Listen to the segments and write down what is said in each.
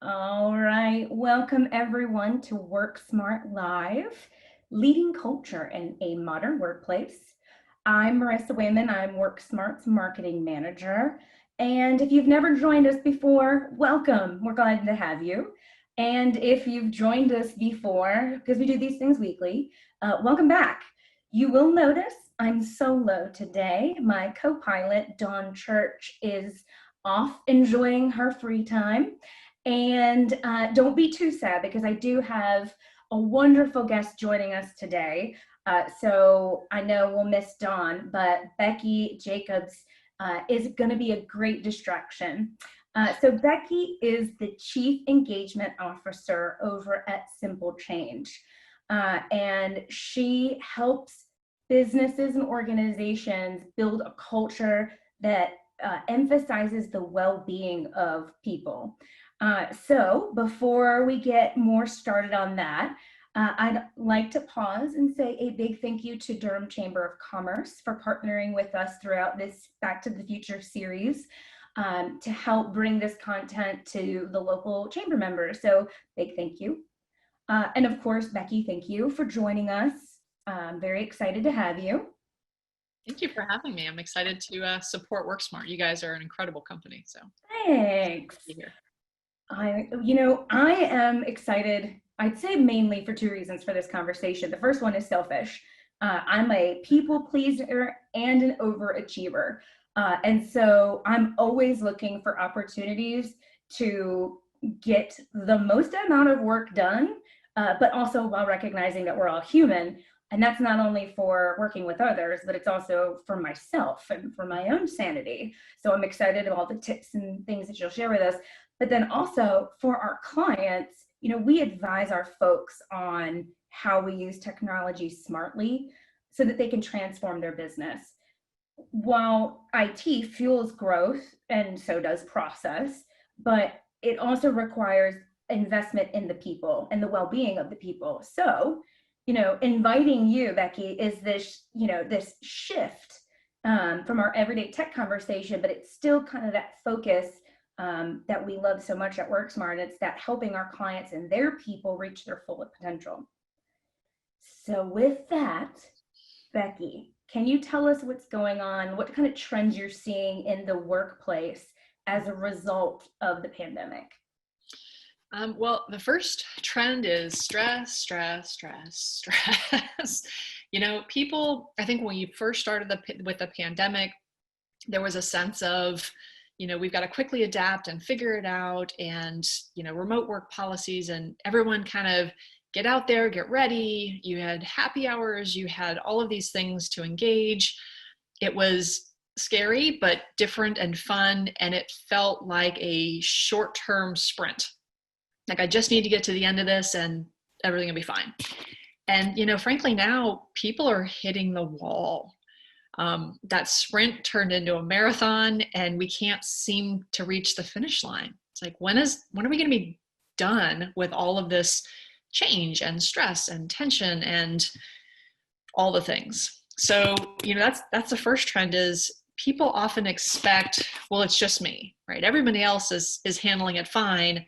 All right, welcome everyone to WorkSmart Live, leading culture in a modern workplace. I'm Marissa Wayman, I'm WorkSmart's marketing manager. And if you've never joined us before, welcome, we're glad to have you. And if you've joined us before, because we do these things weekly, welcome back. You will notice I'm solo today. My co-pilot, Dawn Church, is off enjoying her free time. And don't be too sad because I do have a wonderful guest joining us today. So I know we'll miss Dawn, but Becky Jacobs is going to be a great distraction. So Becky is the Chief Engagement Officer over at Simple Change. And she helps businesses and organizations build a culture that emphasizes the well-being of people. So before we get more started on that, I'd like to pause and say a big thank you to Durham Chamber of Commerce for partnering with us throughout this Back to the Future series to help bring this content to the local chamber members. So big thank you. And of course, Becky, thank you for joining us. I'm very excited to have you. Thank you for having me. I'm excited to support WorkSmart. You guys are an incredible company. So thanks. I am excited, I'd say mainly for two reasons for this conversation. The first one is selfish. I'm a people pleaser and an overachiever. And so I'm always looking for opportunities to get the most amount of work done, but also while recognizing that we're all human. And that's not only for working with others, but it's also for myself and for my own sanity. So I'm excited about all the tips and things that you'll share with us. But then also for our clients, we advise our folks on how we use technology smartly so that they can transform their business. While IT fuels growth, and so does process, but it also requires investment in the people and the well-being of the people. So, inviting you, Becky, is this, this shift from our everyday tech conversation, but it's still kind of that focus that we love so much at WorkSmart. It's that helping our clients and their people reach their full potential. So with that, Becky, can you tell us what's going on? What kind of trends you're seeing in the workplace as a result of the pandemic? Well, the first trend is stress. People, I think when you first started with the pandemic, there was a sense of, we've got to quickly adapt and figure it out, and, remote work policies, and everyone kind of get out there, get ready. You had happy hours, you had all of these things to engage. It was scary, but different and fun, and it felt like a short-term sprint. Like, I just need to get to the end of this and everything will be fine. And, frankly, now people are hitting the wall. That sprint turned into a marathon, and we can't seem to reach the finish line. It's like, when are we going to be done with all of this change and stress and tension and all the things? So, that's the first trend. Is people often expect, well, it's just me, right? Everybody else is handling it fine.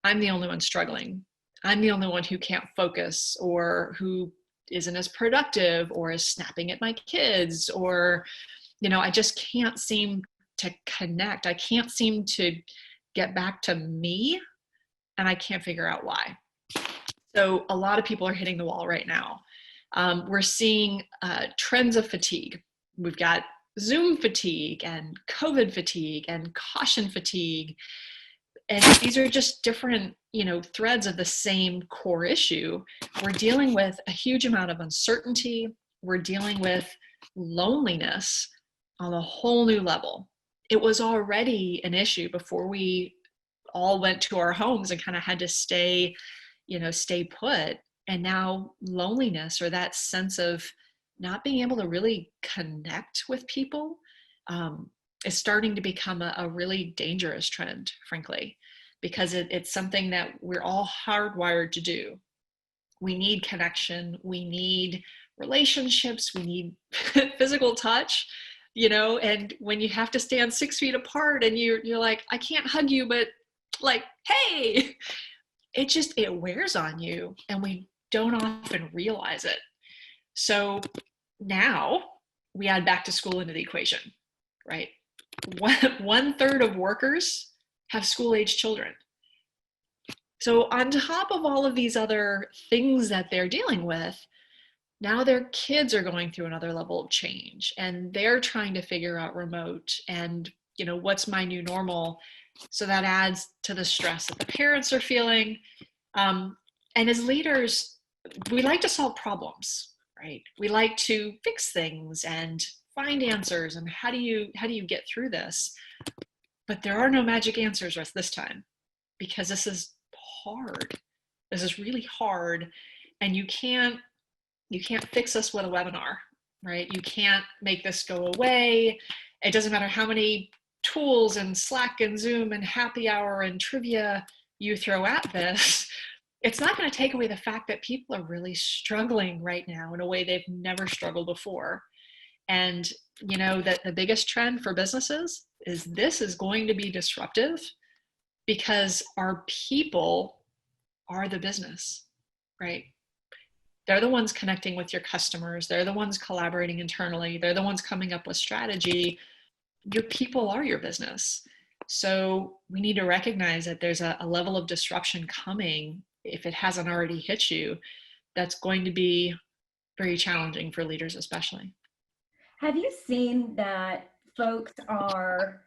I'm the only one struggling. I'm the only one who can't focus, or who isn't as productive, or is snapping at my kids, or, I just can't seem to connect. I can't seem to get back to me, and I can't figure out why. So a lot of people are hitting the wall right now. We're seeing trends of fatigue. We've got Zoom fatigue and COVID fatigue and caution fatigue. And these are just different, threads of the same core issue. We're dealing with a huge amount of uncertainty. We're dealing with loneliness on a whole new level. It was already an issue before we all went to our homes and kind of had to stay put. And now loneliness, or that sense of not being able to really connect with people, is starting to become a really dangerous trend, frankly, because it's something that we're all hardwired to do. We need connection, we need relationships, we need physical touch, and when you have to stand 6 feet apart and you're like, I can't hug you, but like, hey, it wears on you, and we don't often realize it. So now we add back to school into the equation, right? One third of workers have school age children. So on top of all of these other things that they're dealing with, now their kids are going through another level of change, and they're trying to figure out remote and, what's my new normal. So that adds to the stress that the parents are feeling. And as leaders, we like to solve problems, right? We like to fix things and find answers, and how do you get through this? But there are no magic answers this time, because this is hard. This is really hard, and you can't fix this with a webinar, right? You can't make this go away. It doesn't matter how many tools and Slack and Zoom and happy hour and trivia you throw at this. It's not going to take away the fact that people are really struggling right now in a way they've never struggled before. And that the biggest trend for businesses is this is going to be disruptive, because our people are the business, right? They're the ones connecting with your customers. They're the ones collaborating internally. They're the ones coming up with strategy. Your people are your business. So we need to recognize that there's a level of disruption coming, if it hasn't already hit you, that's going to be very challenging for leaders, especially. Have you seen that folks are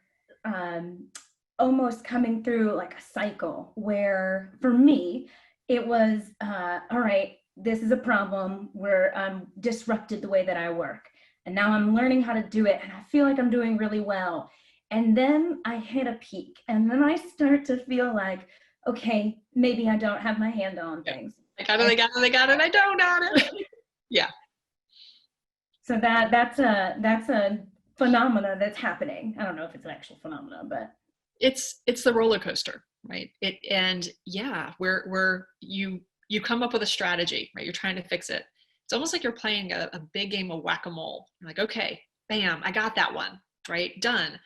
almost coming through like a cycle where, for me, it was, all right, this is a problem where I'm disrupted the way that I work. And now I'm learning how to do it, and I feel like I'm doing really well. And then I hit a peak, and then I start to feel like, okay, maybe I don't have my handle on Yeah. things. I got it, I don't got it. Yeah. So that's a phenomena that's happening. I don't know if it's an actual phenomena, but It's the roller coaster, right? And yeah, where you come up with a strategy, right? You're trying to fix it. It's almost like you're playing a big game of whack-a-mole. You're like, okay, bam, I got that one, right? Done.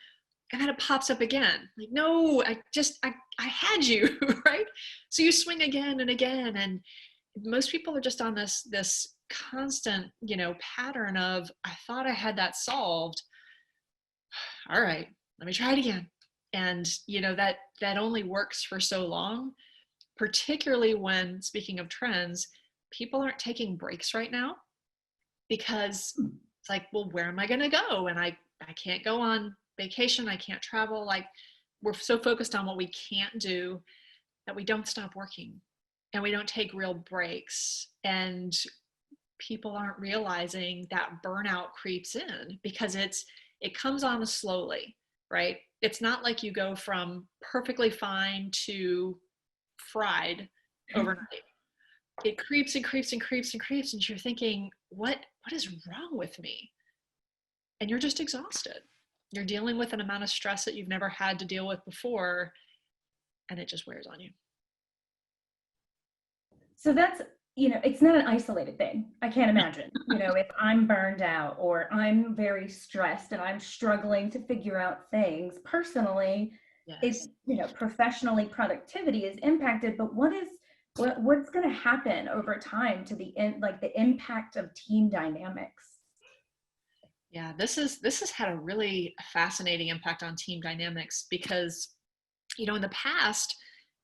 And then it pops up again. Like, no, I had you, right? So you swing again and again. And most people are just on this constant, pattern of, I thought I had that solved. All right, let me try it again. And that only works for so long, particularly when, speaking of trends, people aren't taking breaks right now, because it's like, well, where am I going to go? And I can't go on vacation. I can't travel. Like, we're so focused on what we can't do that we don't stop working, and we don't take real breaks. And people aren't realizing that burnout creeps in, because it comes on slowly, right? It's not like you go from perfectly fine to fried overnight. It creeps and creeps and creeps and creeps, and you're thinking, what is wrong with me? And you're just exhausted. You're dealing with an amount of stress that you've never had to deal with before, and it just wears on you. so that's, it's not an isolated thing. I can't imagine, if I'm burned out or I'm very stressed and I'm struggling to figure out things personally, Yes. it's, professionally productivity is impacted, but what's going to happen over time to the impact of team dynamics? Yeah, this has had a really fascinating impact on team dynamics, because in the past,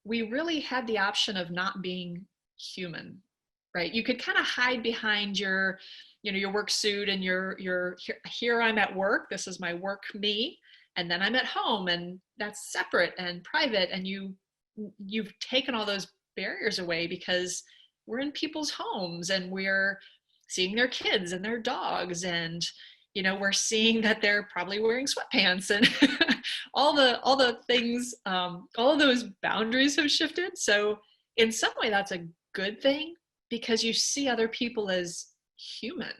we really had the option of not being human, right? You could kind of hide behind your your work suit, and your here I'm at work, this is my work me, and then I'm at home, and that's separate and private. And you've taken all those barriers away, because we're in people's homes, and we're seeing their kids and their dogs, and we're seeing that they're probably wearing sweatpants, and all the things, all of those boundaries have shifted. So in some way, that's a good thing, because you see other people as human,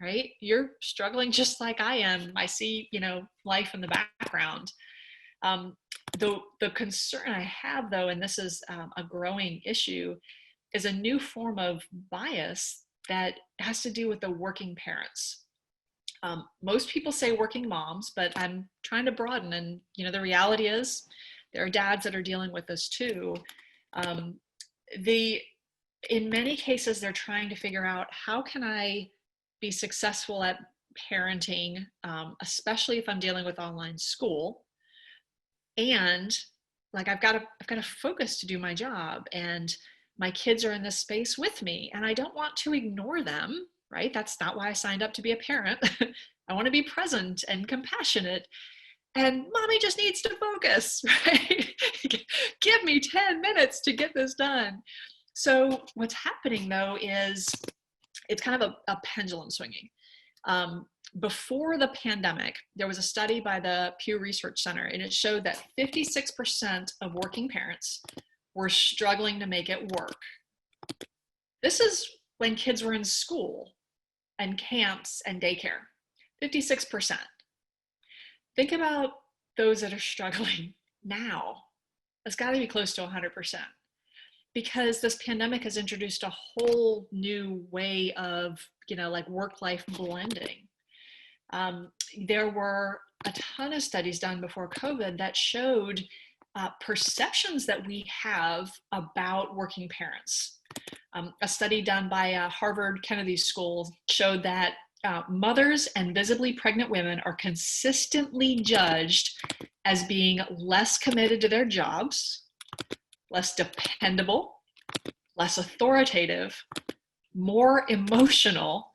right? You're struggling just like I am. I see life in the background. um, the concern I have, though, and this is a growing issue, is a new form of bias that has to do with the working parents. Most people say working moms, but I'm trying to broaden. And the reality is, There are dads that are dealing with this too. Um, the in many cases, they're trying to figure out, how can I be successful at parenting, especially if I'm dealing with online school, and like I've got to focus to do my job, and my kids are in this space with me, and I don't want to ignore them, right? That's not why I signed up to be a parent. I want to be present and compassionate, and mommy just needs to focus, right? Give me 10 minutes to get this done. So what's happening though is it's kind of a pendulum swinging. Um, Before the pandemic, there was a study by the Pew Research Center, and it showed that 56% of working parents were struggling to make it work. This is when kids were in school and camps and daycare. 56%. Think about those that are struggling now. It's got to be close to 100%, because this pandemic has introduced a whole new way of, like work-life blending. There were a ton of studies done before COVID that showed perceptions that we have about working parents. A study done by Harvard Kennedy School showed that mothers and visibly pregnant women are consistently judged as being less committed to their jobs, less dependable, less authoritative, more emotional,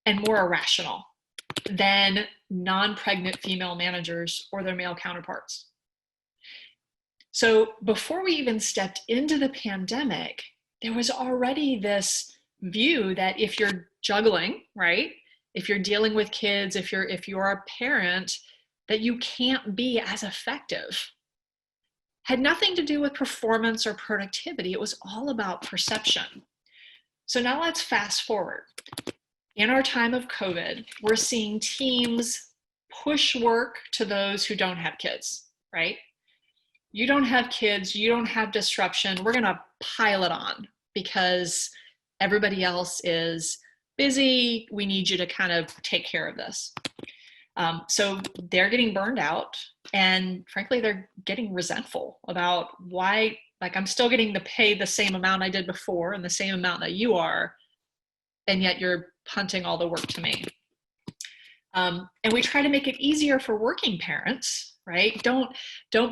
and more irrational than non-pregnant female managers or their male counterparts. So before we even stepped into the pandemic, there was already this view that if you're juggling, right? If you're dealing with kids, if you're a parent, that you can't be as effective. Had nothing to do with performance or productivity. It was all about perception. So now let's fast forward. In our time of COVID, we're seeing teams push work to those who don't have kids, right? You don't have kids, you don't have disruption, we're gonna pile it on because everybody else is busy, we need you to kind of take care of this. So they're getting burned out, and frankly, they're getting resentful about why, like, I'm still getting to pay the same amount I did before and the same amount that you are, and yet you're punting all the work to me. And we try to make it easier for working parents, right? Don't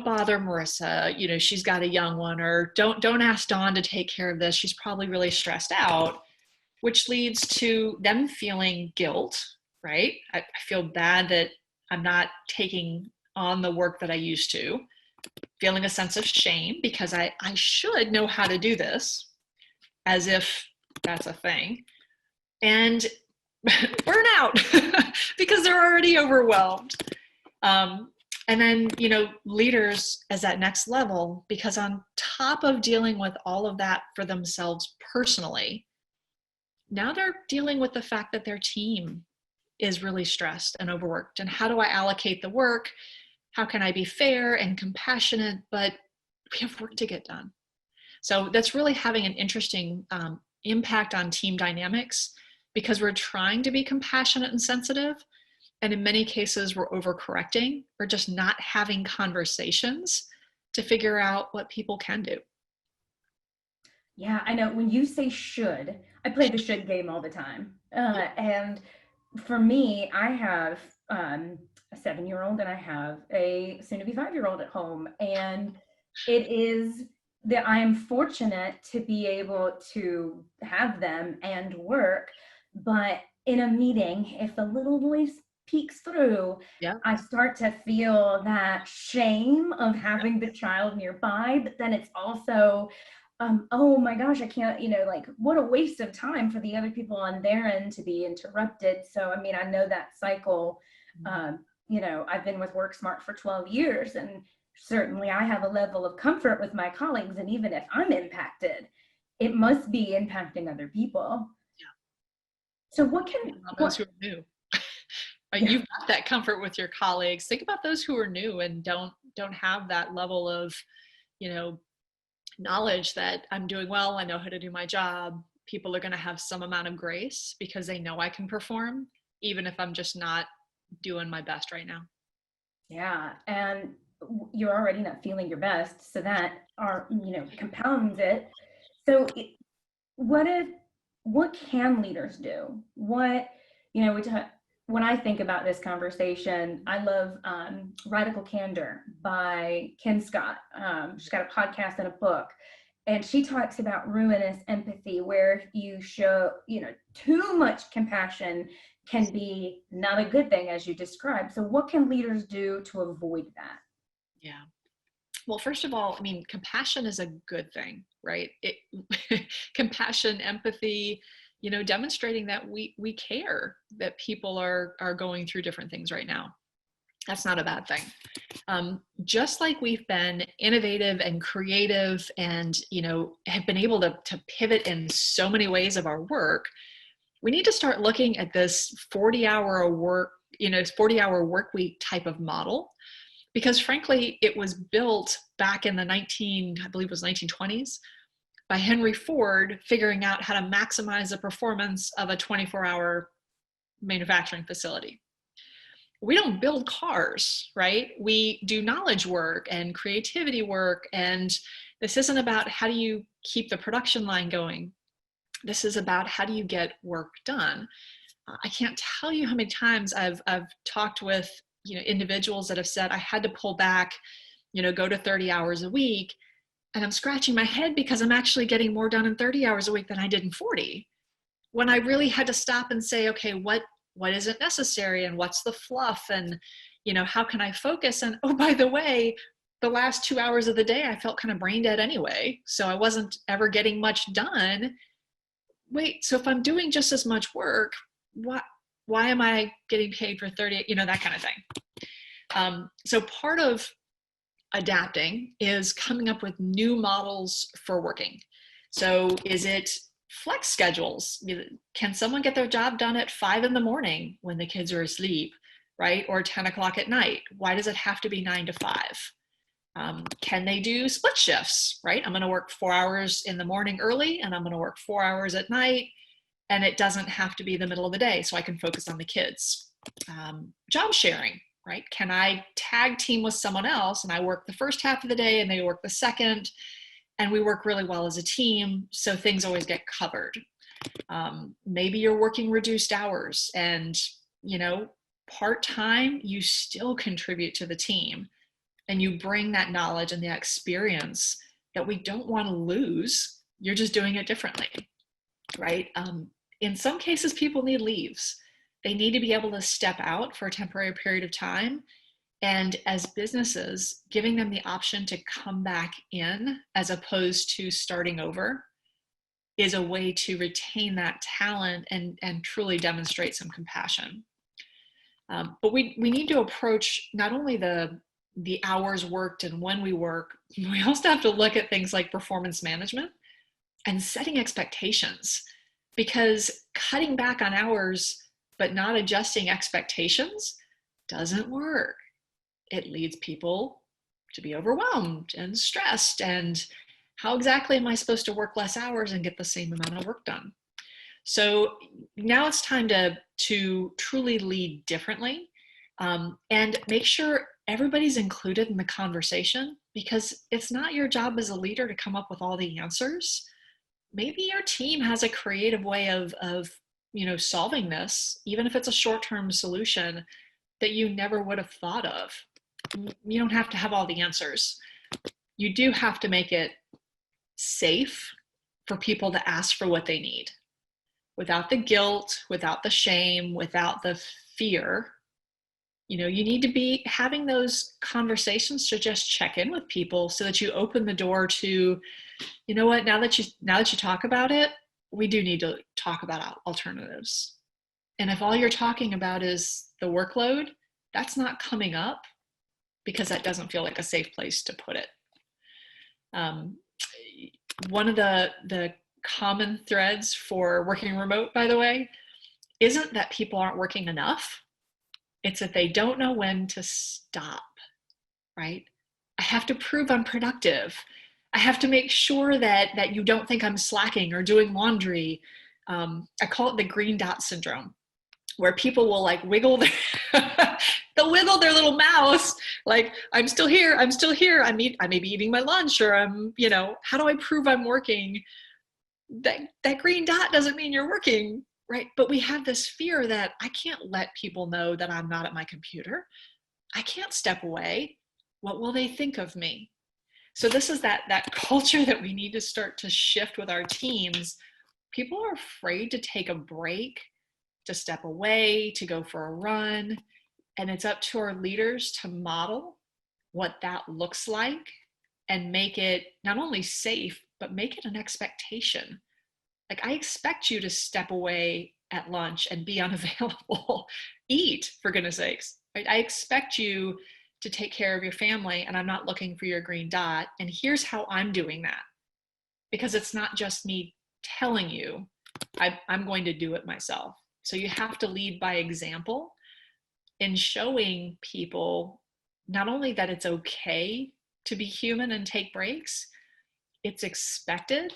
bother Marissa, she's got a young one, or don't ask Dawn to take care of this, she's probably really stressed out, which leads to them feeling guilt, right? I feel bad that I'm not taking on the work that I used to, feeling a sense of shame because I should know how to do this, as if that's a thing, and burnout because they're already overwhelmed. And then, leaders as that next level, because on top of dealing with all of that for themselves personally, now they're dealing with the fact that their team is really stressed and overworked. And how do I allocate the work? How can I be fair and compassionate? But we have work to get done. So that's really having an interesting impact on team dynamics, because we're trying to be compassionate and sensitive. And in many cases, we're overcorrecting or just not having conversations to figure out what people can do. Yeah, I know when you say should, I play the should game all the time. And for me, I have a 7-year-old and I have a soon to be 5-year-old at home. And it is that I am fortunate to be able to have them and work. But in a meeting, if the little voice peeks through, Yeah. I start to feel that shame of having the child nearby. But then it's also, oh my gosh, I can't, like, what a waste of time for the other people on their end to be interrupted. So, I mean, I know that cycle. I've been with WorkSmart for 12 years, and certainly I have a level of comfort with my colleagues. And even if I'm impacted, it must be impacting other people. Yeah. So Those who are new. Yeah. You've got that comfort with your colleagues. Think about those who are new and don't have that level of, knowledge that I'm doing well, I know how to do my job. People are going to have some amount of grace because they know I can perform, even if I'm just not doing my best right now. Yeah. And you're already not feeling your best. So that compounds it. So what if, what can leaders do? What, you know, we talk, when I think about this conversation, I love Radical Candor by Kim Scott. She's got a podcast and a book, and she talks about ruinous empathy, where you show, too much compassion can be not a good thing, as you described. So, what can leaders do to avoid that? Yeah. Well, first of all, I mean, compassion is a good thing, right? Compassion, empathy, demonstrating that we care that people are going through different things right now. That's not a bad thing. Just like we've been innovative and creative and, have been able to pivot in so many ways of our work, we need to start looking at this 40-hour work week type of model, because frankly, it was built back in the I believe it was 1920s by Henry Ford, figuring out how to maximize the performance of a 24-hour manufacturing facility. We don't build cars, right? We do knowledge work and creativity work. And this isn't about how do you keep the production line going. This is about how do you get work done. I can't tell you how many times I've talked with individuals that have said I had to pull back, go to 30 hours a week, and I'm scratching my head because I'm actually getting more done in 30 hours a week than I did in 40. When I really had to stop and say, okay, what isn't necessary, and what's the fluff, and how can I focus? And oh, by the way, the last 2 hours of the day I felt kind of brain dead anyway, so I wasn't ever getting much done. Wait, so if I'm doing just as much work, why am I getting paid for 30, that kind of thing. So part of adapting is coming up with new models for working. So is it flex schedules? Can someone get their job done at 5 a.m. when the kids are asleep, right? Or 10 o'clock at night? Why does it have to be 9 to 5? Can they do split shifts, right? I'm going to work 4 hours in the morning early, and I'm going to work 4 hours at night, and it doesn't have to be the middle of the day, so I can focus on the kids. Job sharing, right? Can I tag team with someone else, and I work the first half of the day and they work the second, and we work really well as a team, so things always get covered. Maybe you're working reduced hours, and part-time, you still contribute to the team, and you bring that knowledge and the experience that we don't want to lose. You're just doing it differently, right? In some cases, people need leaves. They need to be able to step out for a temporary period of time. And as businesses, giving them the option to come back in as opposed to starting over is a way to retain that talent and truly demonstrate some compassion. But we need to approach not only the hours worked and when we work, we also have to look at things like performance management and setting expectations, because cutting back on hours but not adjusting expectations doesn't work. It leads people to be overwhelmed and stressed, and how exactly am I supposed to work less hours and get the same amount of work done? So now it's time to truly lead differently, and make sure everybody's included in the conversation, because it's not your job as a leader to come up with all the answers. Maybe your team has a creative way of solving this, even if it's a short-term solution that you never would have thought of. You don't have to have all the answers. You do have to make it safe for people to ask for what they need, without the guilt, without the shame, without the fear. You need to be having those conversations to just check in with people, so that you open the door to, what, now that you talk about it, we do need to talk about alternatives. And if all you're talking about is the workload, that's not coming up, because that doesn't feel like a safe place to put it. One of the common threads for working remote, by the way, isn't that people aren't working enough. It's that they don't know when to stop, right? I have to prove I'm productive. I have to make sure that you don't think I'm slacking or doing laundry. I call it the green dot syndrome. where people will like wiggle their they'll wiggle their little mouse like, I'm still here, I'm still here, I may be eating my lunch, or I'm, how do I prove I'm working? That green dot doesn't mean you're working, right? But we have this fear that I can't let people know that I'm not at my computer. I can't step away. What will they think of me? So this is that culture that we need to start to shift with our teams. People are afraid to take a break, to step away, to go for a run. And it's up to our leaders to model what that looks like and make it not only safe, but make it an expectation. Like, I expect you to step away at lunch and be unavailable. Eat, for goodness sakes. Right? I expect you to take care of your family, and I'm not looking for your green dot. And here's how I'm doing that. Because it's not just me telling you, I'm going to do it myself. So you have to lead by example in showing people not only that it's okay to be human and take breaks, it's expected,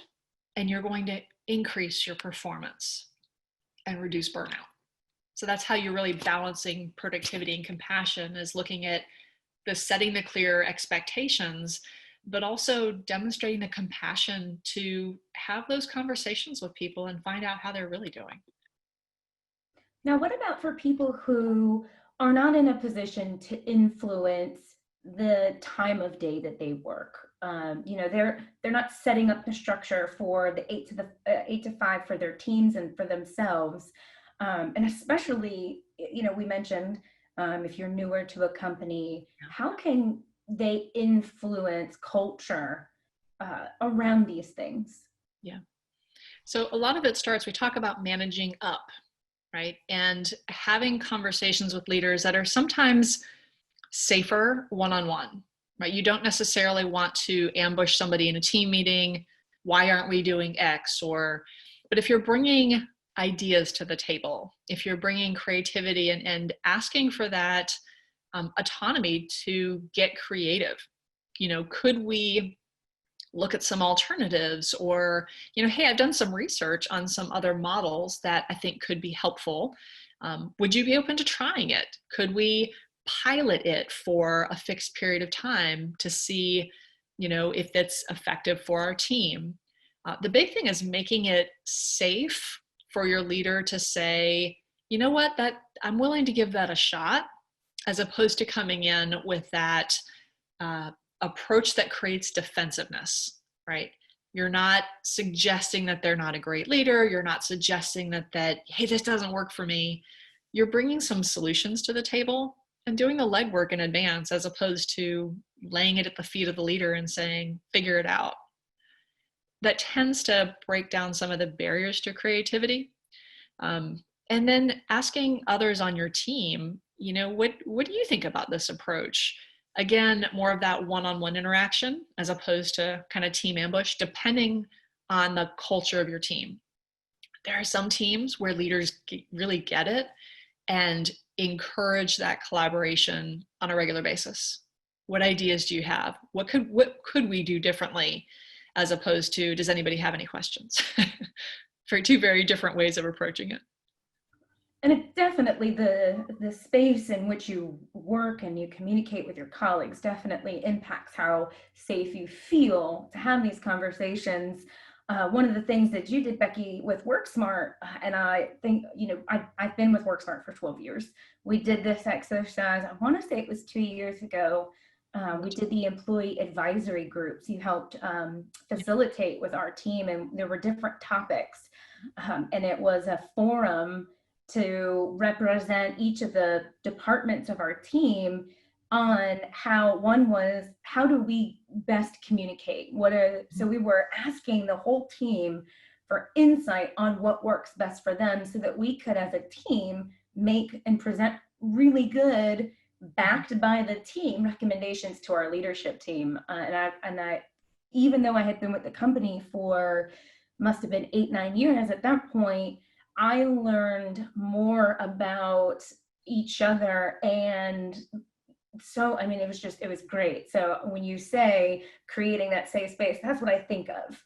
and you're going to increase your performance and reduce burnout. So that's how you're really balancing productivity and compassion, is looking at the setting the clear expectations, but also demonstrating the compassion to have those conversations with people and find out how they're really doing. Now, what about for people who are not in a position to influence the time of day that they work? They're not setting up the structure for the 8 to 5 for their teams and for themselves, and especially, we mentioned, if you're newer to a company, how can they influence culture around these things? Yeah. So a lot of it starts, we talk about managing up, right? And having conversations with leaders that are sometimes safer one-on-one, right? You don't necessarily want to ambush somebody in a team meeting. Why aren't we doing X? But if you're bringing ideas to the table, if you're bringing creativity and asking for that autonomy to get creative, could we look at some alternatives, or, hey, I've done some research on some other models that I think could be helpful. Would you be open to trying it? Could we pilot it for a fixed period of time to see, if it's effective for our team? The big thing is making it safe for your leader to say, you know what, that I'm willing to give that a shot, as opposed to coming in with that approach that creates defensiveness, right? You're not suggesting that they're not a great leader. You're not suggesting that, hey, this doesn't work for me. You're bringing some solutions to the table and doing the legwork in advance, as opposed to laying it at the feet of the leader and saying, figure it out. That tends to break down some of the barriers to creativity. And then asking others on your team, what do you think about this approach? Again, more of that one-on-one interaction as opposed to kind of team ambush, depending on the culture of your team. There are some teams where leaders really get it and encourage that collaboration on a regular basis. What ideas do you have? What could we do differently, as opposed to, does anybody have any questions? For two very different ways of approaching it. And it's definitely the space in which you work and you communicate with your colleagues definitely impacts how safe you feel to have these conversations. One of the things that you did, Becky, with WorkSmart, and I think, I've been with WorkSmart for 12 years. We did this exercise, I want to say it was 2 years ago. We did the employee advisory groups. You helped facilitate with our team, and there were different topics. And it was a forum to represent each of the departments of our team on how do we best communicate? So we were asking the whole team for insight on what works best for them, so that we could, as a team, make and present really good, backed by the team, recommendations to our leadership team. And I, even though I had been with the company for, must have been 8-9 years at that point, I learned more about each other. And so, it was great. So when you say creating that safe space, that's what I think of.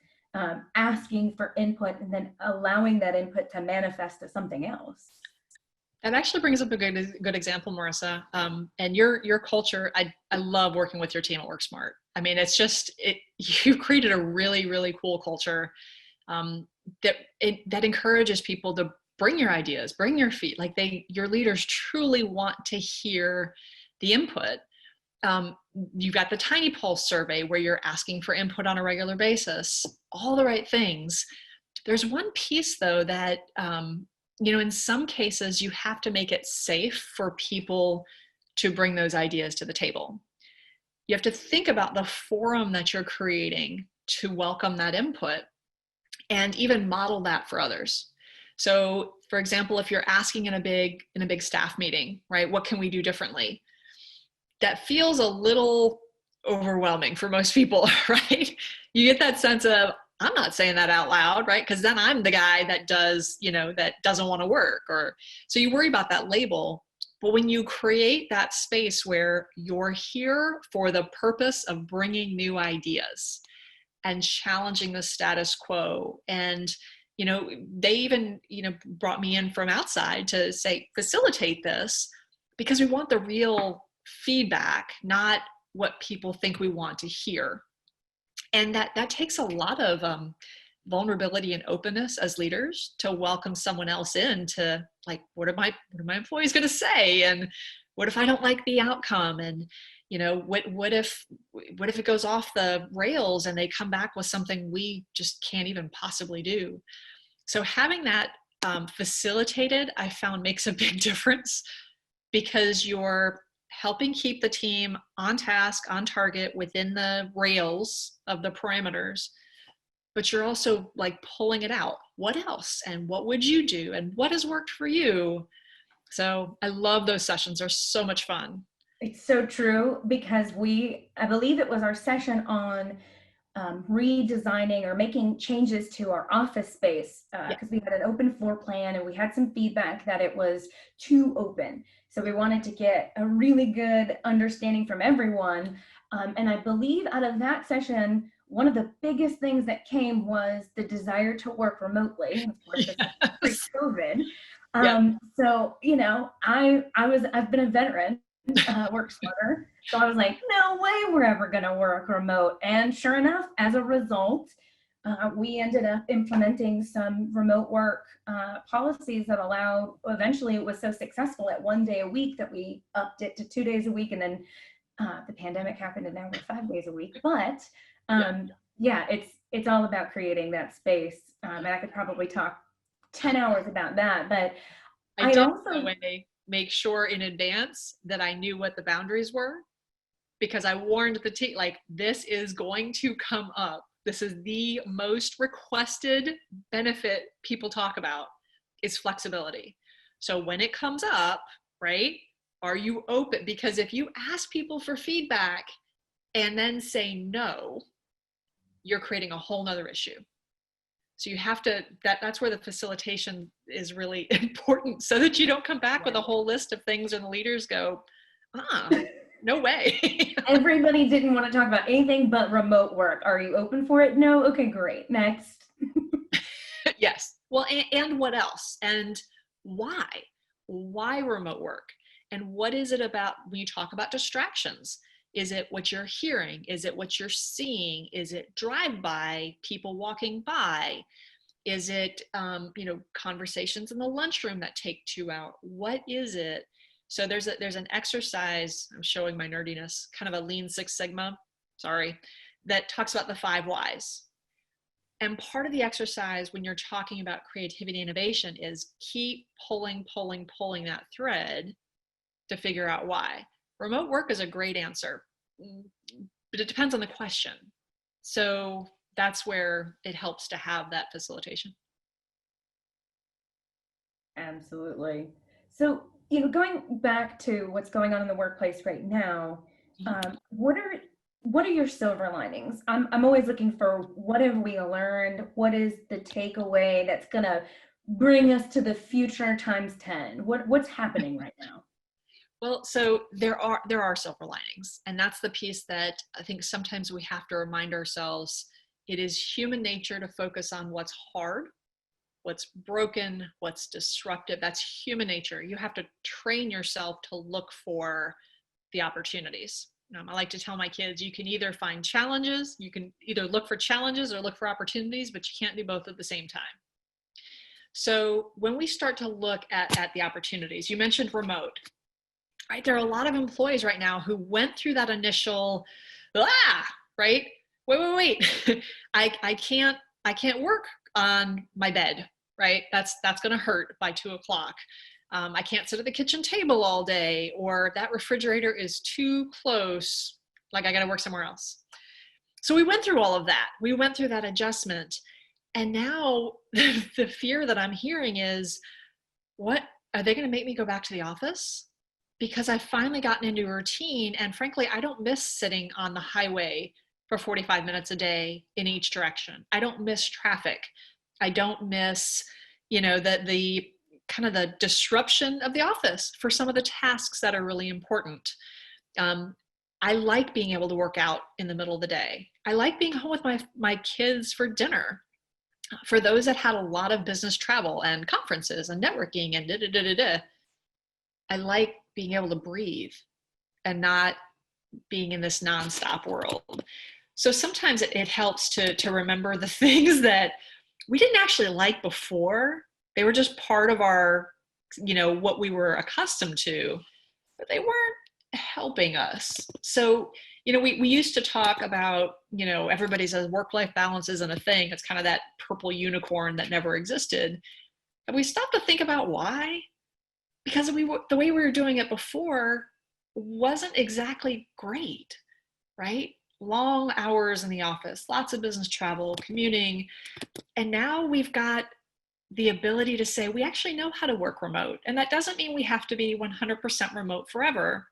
Asking for input and then allowing that input to manifest to something else. That actually brings up a good example, Marissa. And your culture, I love working with your team at WorkSmart. I mean, it's just you created a really cool culture um, that encourages people to bring your ideas, bring your feet. Like your leaders truly want to hear the input. You've got the Tiny Pulse survey where you're asking for input on a regular basis. All the right things. There's one piece though that in some cases you have to make it safe for people to bring those ideas to the table. You have to think about the forum that you're creating to welcome that input and even model that for others. So, for example, if you're asking in a big staff meeting, right, what can we do differently? That feels a little overwhelming for most people, right? You get that sense of, I'm not saying that out loud, right? Because then I'm the guy that that doesn't want to work. Or so you worry about that label. But when you create that space where you're here for the purpose of bringing new ideas and challenging the status quo, and they even brought me in from outside to say facilitate this, because we want the real feedback, not what people think we want to hear. And that takes a lot of vulnerability and openness as leaders to welcome someone else in to, like, what are my employees going to say, and what if I don't like the outcome, and what if it goes off the rails and they come back with something we just can't even possibly do. So having that facilitated, I found, makes a big difference, because you're helping keep the team on task, on target, within the rails of the parameters, but you're also like pulling it out. What else? And what would you do? And what has worked for you? So I love those sessions. They're so much fun. It's so true, because I believe it was our session on redesigning or making changes to our office space, Yeah. because we had an open floor plan and we had some feedback that it was too open. So we wanted to get a really good understanding from everyone. And I believe out of that session, one of the biggest things that came was the desire to work remotely. Of course, this is Yes. pre-COVID. Yep. I've been a veteran, work smarter. So I was like, no way we're ever going to work remote. And sure enough, as a result, we ended up implementing some remote work policies that allowed, eventually it was so successful at 1 day a week that we upped it to 2 days a week. And then the pandemic happened and now we're 5 days a week. But Yep. yeah, it's all about creating that space. And I could probably talk 10 hours about that. But I I did, by the also, way, make sure in advance that I knew what the boundaries were, because I warned the team, like, this is going to come up. This is the most requested benefit people talk about, is flexibility. So when it comes up, right, are you open? Because if you ask people for feedback and then say no, you're creating a whole nother issue. So you have to, that's where the facilitation is really important, so that you don't come back with a whole list of things and the leaders go, no way. everybody didn't want to talk about anything but remote work. Are you open for it? No. Okay, great. Next. Yes. Well, and what else? And why? Why remote work? And what is it about when you talk about distractions? Is it what you're hearing? Is it what you're seeing? Is it drive-by, people walking by? Is it, conversations in the lunchroom that take 2 hours? What is it? So there's an exercise, I'm showing my nerdiness, kind of a lean Six Sigma, sorry, that talks about the 5 whys. And part of the exercise when you're talking about creativity and innovation is keep pulling that thread to figure out why. Remote work is a great answer, but it depends on the question. So that's where it helps to have that facilitation. Absolutely. So, going back to what's going on in the workplace right now, what are your silver linings? I'm always looking for, what have we learned? What is the takeaway that's gonna bring us to the future times 10? What's happening right now? Well, so there are silver linings, and that's the piece that I think sometimes we have to remind ourselves. It is human nature to focus on what's hard, what's broken, what's disruptive. That's human nature. You have to train yourself to look for the opportunities. I like to tell my kids, you can either find challenges, you can either look for challenges or look for opportunities, but you can't do both at the same time. So when we start to look at the opportunities, you mentioned remote, right? There are a lot of employees right now who went through that initial, right? Wait. I can't work on my bed, right? That's going to hurt by 2:00. I can't sit at the kitchen table all day, or that refrigerator is too close. Like I got to work somewhere else. So we went through all of that. We went through that adjustment. And now the fear that I'm hearing is, what, are they going to make me go back to the office? Because I've finally gotten into a routine. And frankly, I don't miss sitting on the highway for 45 minutes a day in each direction. I don't miss traffic. I don't miss, the kind of the disruption of the office for some of the tasks that are really important. I like being able to work out in the middle of the day. I like being home with my kids for dinner. For those that had a lot of business travel and conferences and networking and I like being able to breathe and not being in this nonstop world. So sometimes it helps to remember the things that we didn't actually like before. They were just part of our, what we were accustomed to, but they weren't helping us. So, we used to talk about, everybody says work-life balance isn't a thing. It's kind of that purple unicorn that never existed. And we stopped to think about why. Because the way we were doing it before wasn't exactly great, right? Long hours in the office, lots of business travel, commuting. And now we've got the ability to say, we actually know how to work remote. And that doesn't mean we have to be 100% remote forever.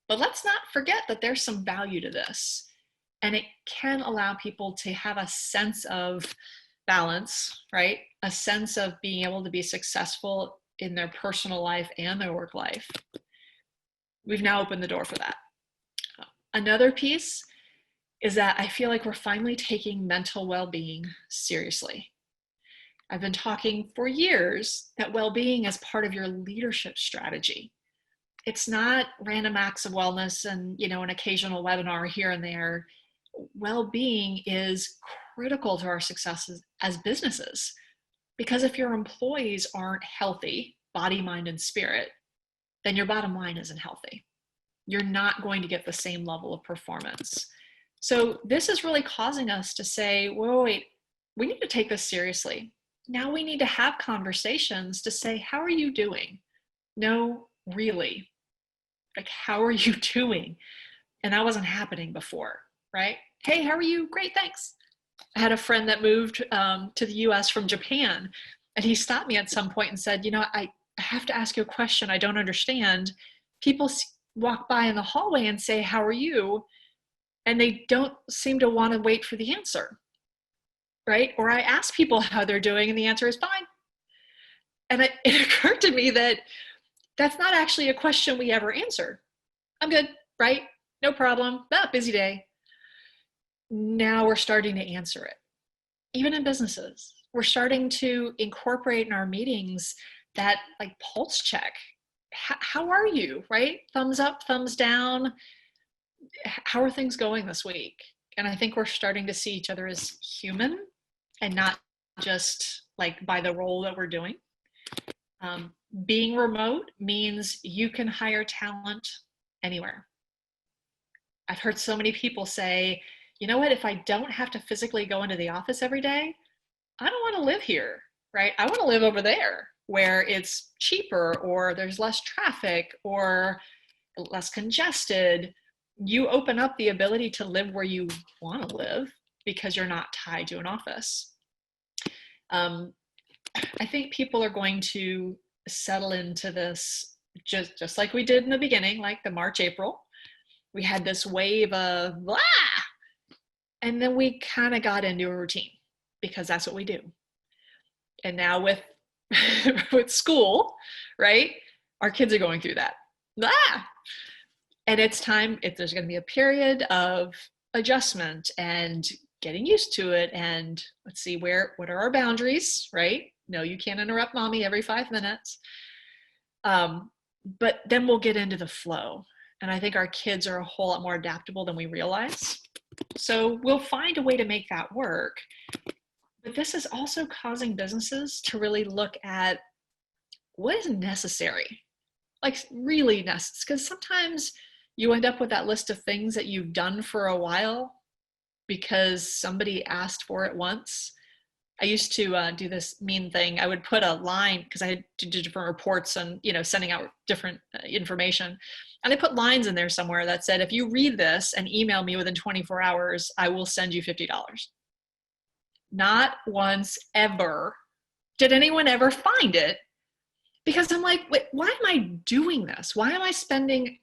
But let's not forget that there's some value to this. And it can allow people to have a sense of balance, right? A sense of being able to be successful in their personal life and their work life. We've now opened the door for that. Another piece is that I feel like we're finally taking mental well-being seriously. I've been talking for years that well-being is part of your leadership strategy. It's not random acts of wellness and, an occasional webinar here and there. Well-being is critical to our successes as businesses. Because if your employees aren't healthy, body, mind, and spirit, then your bottom line isn't healthy. You're not going to get the same level of performance. So this is really causing us to say, wait, we need to take this seriously. Now we need to have conversations to say, how are you doing? No, really. Like, how are you doing? And that wasn't happening before, right? Hey, how are you? Great, thanks. I had a friend that moved to the US from Japan, and he stopped me at some point and said, I have to ask you a question I don't understand. People walk by in the hallway and say, how are you? And they don't seem to want to wait for the answer, right? Or I ask people how they're doing and the answer is fine. And it occurred to me that that's not actually a question we ever answer. I'm good, right? No problem. Busy day. Now we're starting to answer it. Even in businesses, we're starting to incorporate in our meetings that like pulse check. How are you, right? Thumbs up, thumbs down. How are things going this week? And I think we're starting to see each other as human and not just like by the role that we're doing. Being remote means you can hire talent anywhere. I've heard so many people say, you know what, if I don't have to physically go into the office every day, I don't want to live here, right? I want to live over there where it's cheaper or there's less traffic or less congested. You open up the ability to live where you want to live because you're not tied to an office. I think people are going to settle into this just like we did in the beginning, like the March, April. We had this wave of blah, and then we kind of got into a routine because that's what we do. And now with with school, right? Our kids are going through that. Blah! And it's time, if there's going to be a period of adjustment and getting used to it. And let's see, what are our boundaries, right? No, you can't interrupt mommy every 5 minutes. But then we'll get into the flow. And I think our kids are a whole lot more adaptable than we realize. So we'll find a way to make that work. But this is also causing businesses to really look at what is necessary, like really necessary. Because sometimes you end up with that list of things that you've done for a while because somebody asked for it once. I used to do this mean thing. I would put a line, because I had to do different reports and, sending out different information. And I put lines in there somewhere that said, if you read this and email me within 24 hours, I will send you $50. Not once ever did anyone ever find it, because I'm like, wait, why am I doing this? Why am I spending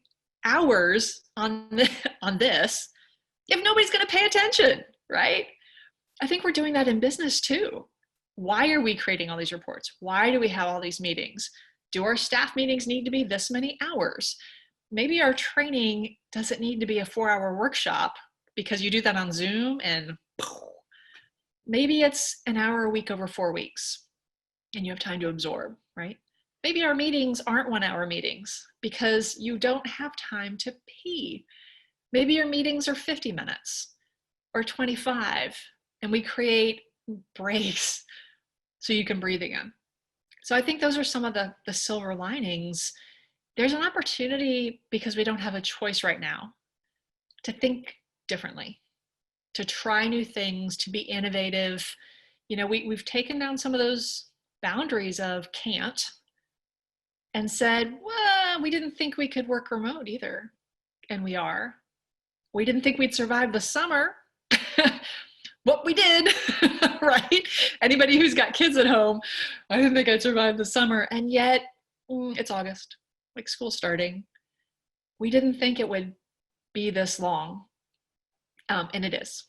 hours on this if nobody's going to pay attention, right? I think we're doing that in business too. Why are we creating all these reports? Why do we have all these meetings? Do our staff meetings need to be this many hours? Maybe our training doesn't need to be a 4-hour workshop because you do that on Zoom, and maybe it's an hour a week over 4 weeks and you have time to absorb, right? Maybe our meetings aren't 1-hour meetings because you don't have time to pee. Maybe your meetings are 50 minutes or 25, and we create breaks so you can breathe again. So I think those are some of the silver linings. There's an opportunity, because we don't have a choice right now, to think differently, to try new things, to be innovative. We've taken down some of those boundaries of can't and said, well, we didn't think we could work remote either. And we are. We didn't think we'd survive the summer. What we did, right? Anybody who's got kids at home, I didn't think I'd survive the summer. And yet it's August, like school starting. We didn't think it would be this long. And it is.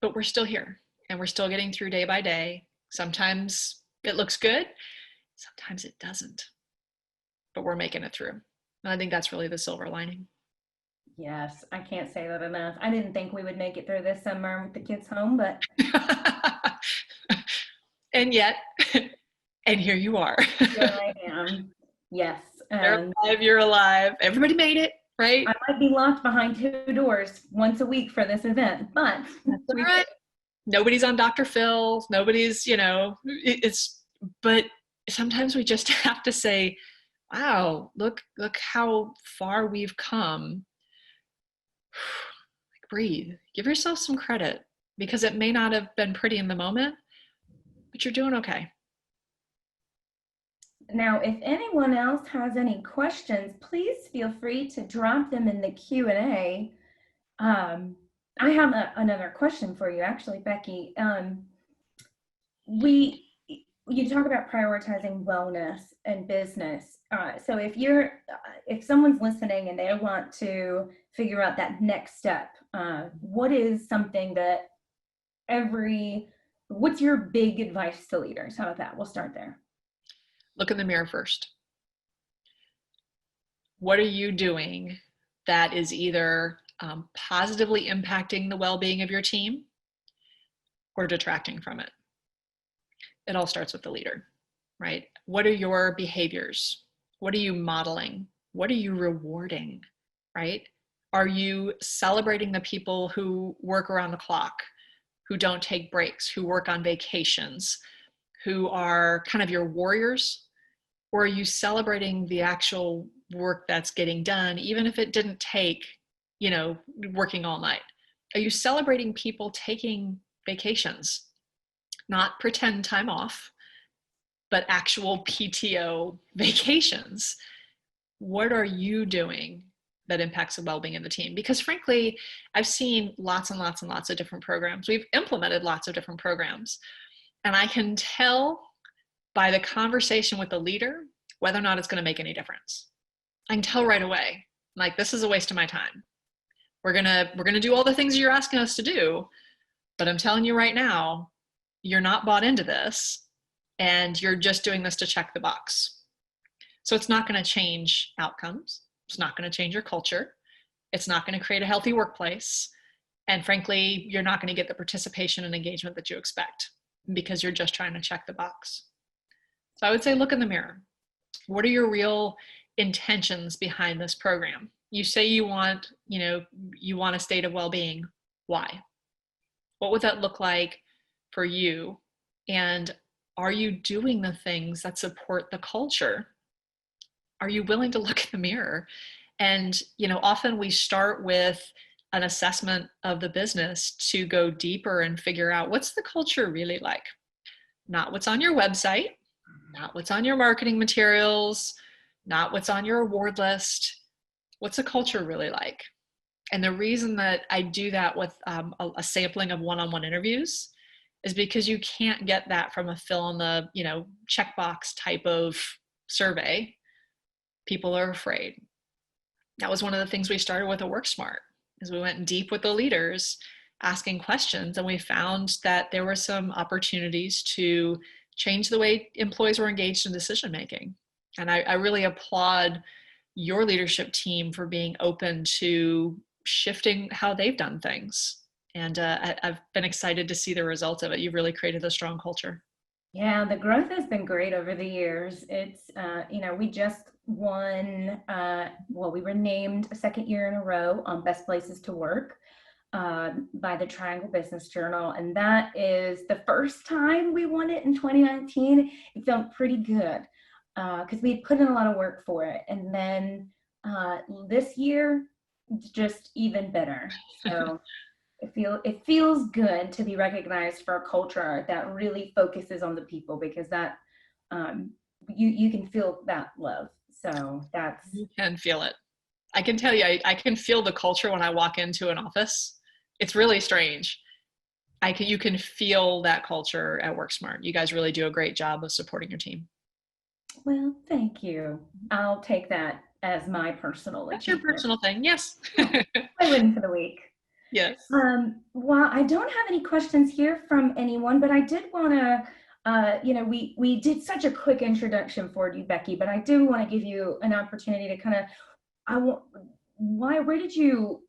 But we're still here, and we're still getting through day by day. Sometimes it looks good. Sometimes it doesn't. But we're making it through. And I think that's really the silver lining. Yes, I can't say that enough. I didn't think we would make it through this summer with the kids home, but and yet, and here you are. here I am. Yes. You're alive, you're alive. Everybody made it, right? I might be locked behind 2 doors once a week for this event, but that's all right. Nobody's on Dr. Phil. Nobody's, but sometimes we just have to say, wow, look how far we've come. Breathe, give yourself some credit, because it may not have been pretty in the moment, but you're doing okay. Now, if anyone else has any questions, please feel free to drop them in the Q&A. I have another question for you, actually, Becky. You talk about prioritizing wellness and business. So if someone's listening and they want to figure out that next step, what is something that what's your big advice to leaders? How about that? We'll start there. Look in the mirror first. What are you doing that is either positively impacting the well-being of your team or detracting from it? It all starts with the leader, right? What are your behaviors? What are you modeling? What are you rewarding, right? Are you celebrating the people who work around the clock, who don't take breaks, who work on vacations, who are kind of your warriors? Or are you celebrating the actual work that's getting done, even if it didn't take, working all night? Are you celebrating people taking vacations? Not pretend time off, but actual PTO vacations. What are you doing that impacts the well-being of the team? Because frankly, I've seen lots and lots and lots of different programs. We've implemented lots of different programs. And I can tell by the conversation with the leader whether or not it's going to make any difference. I can tell right away, like, this is a waste of my time. We're gonna do all the things you're asking us to do, but I'm telling you right now, you're not bought into this, and you're just doing this to check the box. So it's not going to change outcomes. It's not going to change your culture. It's not going to create a healthy workplace. And frankly, you're not going to get the participation and engagement that you expect because you're just trying to check the box. So I would say look in the mirror. What are your real intentions behind this program? You say you want, you want a state of well-being. Why? What would that look like for you? And are you doing the things that support the culture? Are you willing to look in the mirror? And, often we start with an assessment of the business to go deeper and figure out what's the culture really like? Not what's on your website, not what's on your marketing materials, not what's on your award list. What's the culture really like? And the reason that I do that with a sampling of one-on-one interviews is because you can't get that from a fill in the, checkbox type of survey. People are afraid. That was one of the things we started with at WorkSmart, is we went deep with the leaders asking questions, and we found that there were some opportunities to change the way employees were engaged in decision making. And I really applaud your leadership team for being open to shifting how they've done things. And I've been excited to see the results of it. You've really created a strong culture. Yeah, the growth has been great over the years. It's, we just won, we were named a second year in a row on Best Places to Work by the Triangle Business Journal. And that is the first time we won it in 2019. It felt pretty good because we had put in a lot of work for it. And then this year, just even better. So it feels good to be recognized for a culture that really focuses on the people, because that you can feel that love. So that's, You can feel it. I can tell you, I can feel the culture when I walk into an office. It's really strange. You can feel that culture at WorkSmart. You guys really do a great job of supporting your team. well, thank you. I'll take that as my personal That's your achievement. personal thing. Yes. My win for the week. Yes. Well, I don't have any questions here from anyone, but I did want to, we did such a quick introduction for you, Becky, but I do want to give you an opportunity to kind of, where did you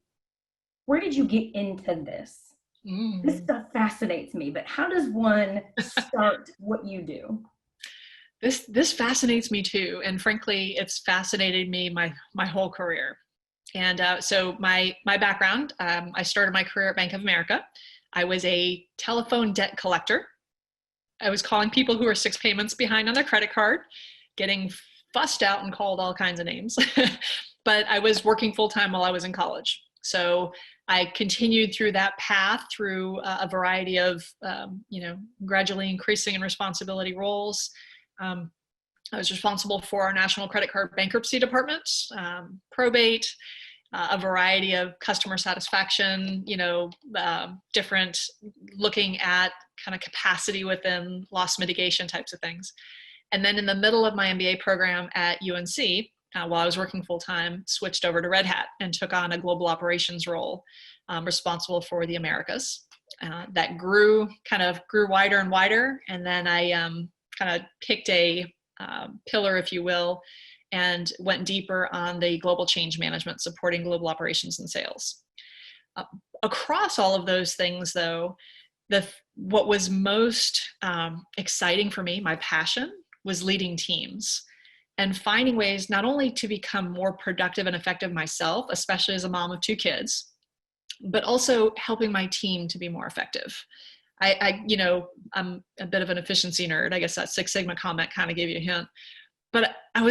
get into this? This stuff fascinates me, but how does one start what you do? This fascinates me too, and frankly, it's fascinated me my whole career. And so my background, I started my career at Bank of America. I was a telephone debt collector. I was calling people who were 6 payments behind on their credit card, getting fussed out and called all kinds of names. But I was working full time while I was in college. So I continued through that path through a variety of, gradually increasing in responsibility roles. I was responsible for our national credit card bankruptcy department, probate, a variety of customer satisfaction, different, looking at kind of capacity within loss mitigation types of things. And then in the middle of my MBA program at UNC, while I was working full time, switched over to Red Hat and took on a global operations role, responsible for the Americas. That grew wider and wider. And then I kind of picked a pillar, if you will, and went deeper on the global change management, supporting global operations and sales. Across all of those things, though, what was most exciting for me, my passion, was leading teams and finding ways not only to become more productive and effective myself, especially as a mom of 2 kids, but also helping my team to be more effective. I'm a bit of an efficiency nerd. I guess that 6 Sigma comment kind of gave you a hint. But I'm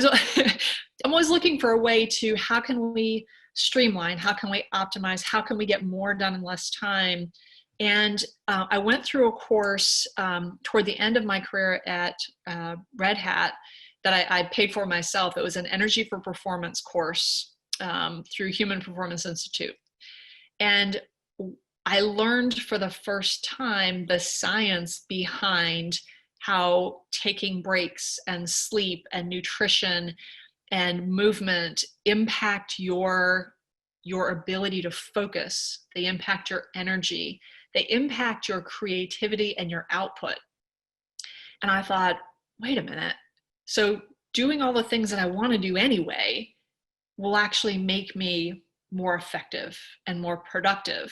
always looking for a way to, how can we streamline? How can we optimize? How can we get more done in less time? And I went through a course toward the end of my career at Red Hat that I paid for myself. It was an Energy for Performance course through Human Performance Institute. And I learned for the first time the science behind how taking breaks and sleep and nutrition and movement impact your ability to focus. They impact your energy. They impact your creativity and your output. And I thought, wait a minute. So doing all the things that I want to do anyway will actually make me more effective and more productive.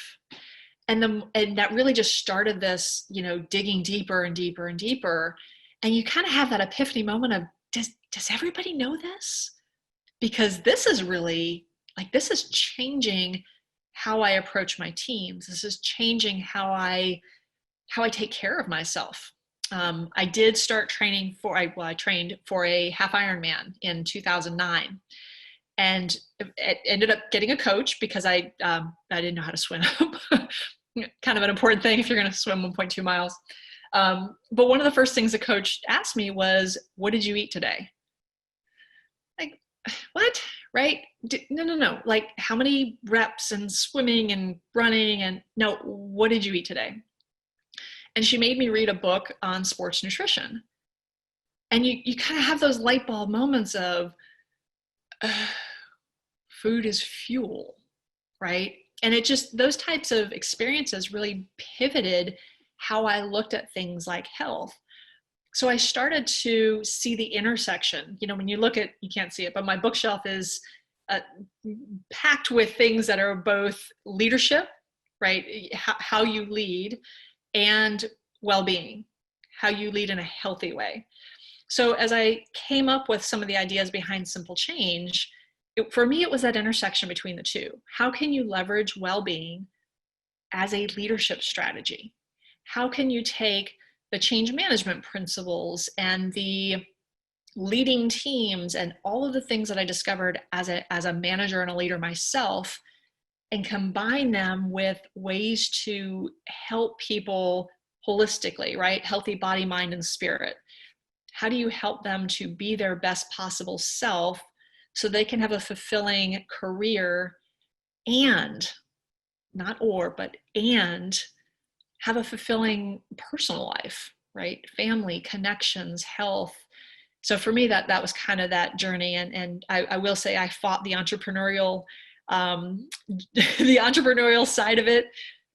And that really just started this, digging deeper and deeper and deeper. And you kind of have that epiphany moment of, does everybody know this? Because this is really, like, this is changing how I approach my teams. This is changing how I take care of myself. I did start training I trained for a half Ironman in 2009, and it ended up getting a coach because I didn't know how to swim. Kind of an important thing if you're going to swim 1.2 miles. But one of the first things the coach asked me was, "What did you eat today?" Like, what? Right? No. Like, how many reps and swimming and running? And no, what did you eat today? And she made me read a book on sports nutrition. And you kind of have those light bulb moments of, food is fuel, right? And it just, those types of experiences really pivoted how I looked at things like health. So I started to see the intersection. When you look at, you can't see it, but my bookshelf is uh, packed with things that are both leadership, right? How you lead, and well-being, how you lead in a healthy way. So as I came up with some of the ideas behind Simple Change, for me, it was that intersection between the two. How can you leverage well-being as a leadership strategy? How can you take the change management principles and the leading teams and all of the things that I discovered as a manager and a leader myself, and combine them with ways to help people holistically, right? Healthy body, mind, and spirit. How do you help them to be their best possible self so they can have a fulfilling career and, not or, but and have a fulfilling personal life, right? Family, connections, health. So for me, that was kind of that journey. And I will say I fought the entrepreneurial the entrepreneurial side of it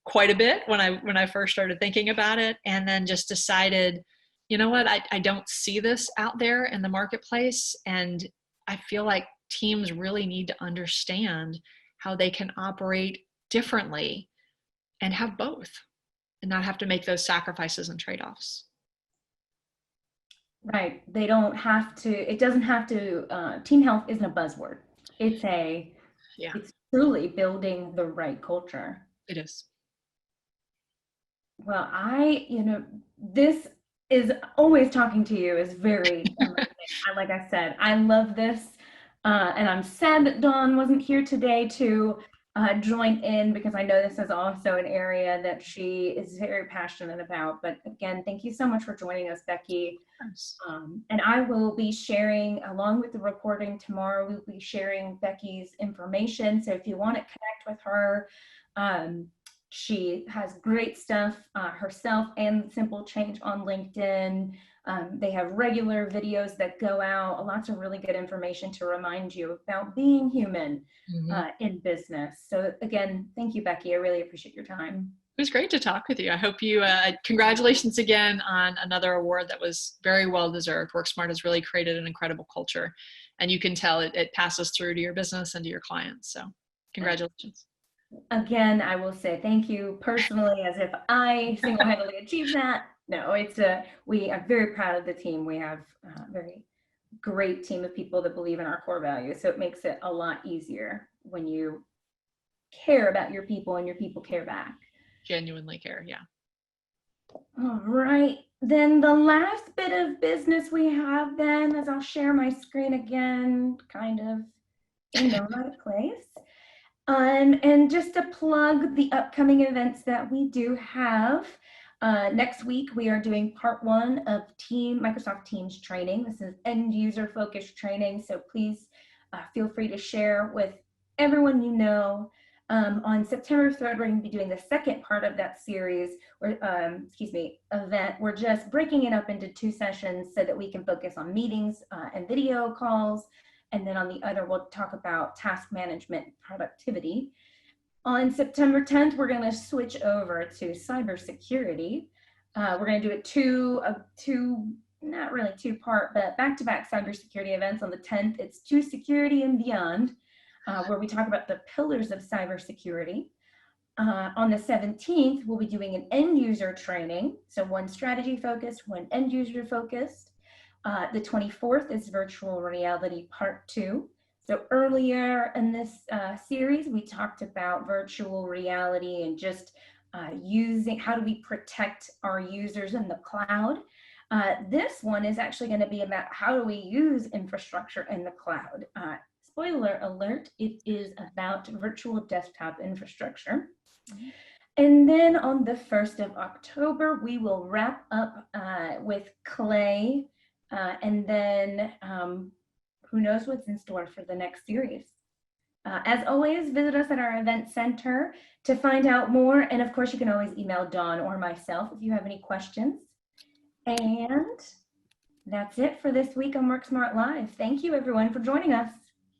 quite a bit when I first started thinking about it, and then just decided, you know what, I don't see this out there in the marketplace, and I feel like teams really need to understand how they can operate differently and have both, and not have to make those sacrifices and trade-offs. Right. They don't have to, it doesn't have to, team health isn't a buzzword. It's a, Yeah, it's truly building the right culture. it is. Well, this is always talking to you is very amazing. Like I said, I love this. And I'm sad that Dawn wasn't here today to join in, because I know this is also an area that she is very passionate about. But again, thank you so much for joining us, Becky. And I will be sharing, along with the recording tomorrow, we'll be sharing Becky's information. So if you want to connect with her, she has great stuff herself and Simple Change on LinkedIn. They have regular videos that go out, lots of really good information to remind you about being human in business. So again, thank you, Becky. I really appreciate your time. It was great to talk with you. I hope you, congratulations again on another award that was very well deserved. WorkSmart has really created an incredible culture, and you can tell it passes through to your business and to your clients. So congratulations. Again, I will say thank you personally, as if I single-handedly achieved that. No, we are very proud of the team. We have a very great team of people that believe in our core values. So it makes it a lot easier when you care about your people and your people care back. Genuinely care, yeah. All right, then the last bit of business we have then, as I'll share my screen again, kind of in the right place. And just to plug the upcoming events that we do have, next week we are doing part 1 of Microsoft Teams training. This is end user focused training, so please feel free to share with everyone you know. On September 3rd, we're going to be doing the second part of that series, or event. We're just breaking it up into 2 sessions so that we can focus on meetings and video calls. And then on the other, we'll talk about task management productivity. On September 10th, we're going to switch over to cybersecurity. We're going to do not really 2-part, but back-to-back cybersecurity events. On the 10th, it's To Security and Beyond, where we talk about the pillars of cybersecurity. On the 17th, we'll be doing an end user training. So one strategy focused, one end user focused. The 24th is virtual reality part 2. So earlier in this series, we talked about virtual reality and just using, how do we protect our users in the cloud. This one is actually going to be about how do we use infrastructure in the cloud. Spoiler alert, it is about virtual desktop infrastructure. And then on the 1st of October, we will wrap up with Clay, and then who knows what's in store for the next series. As always, visit us at our event center to find out more. And of course, you can always email Dawn or myself if you have any questions. And that's it for this week on WorkSmart Live. Thank you, everyone, for joining us.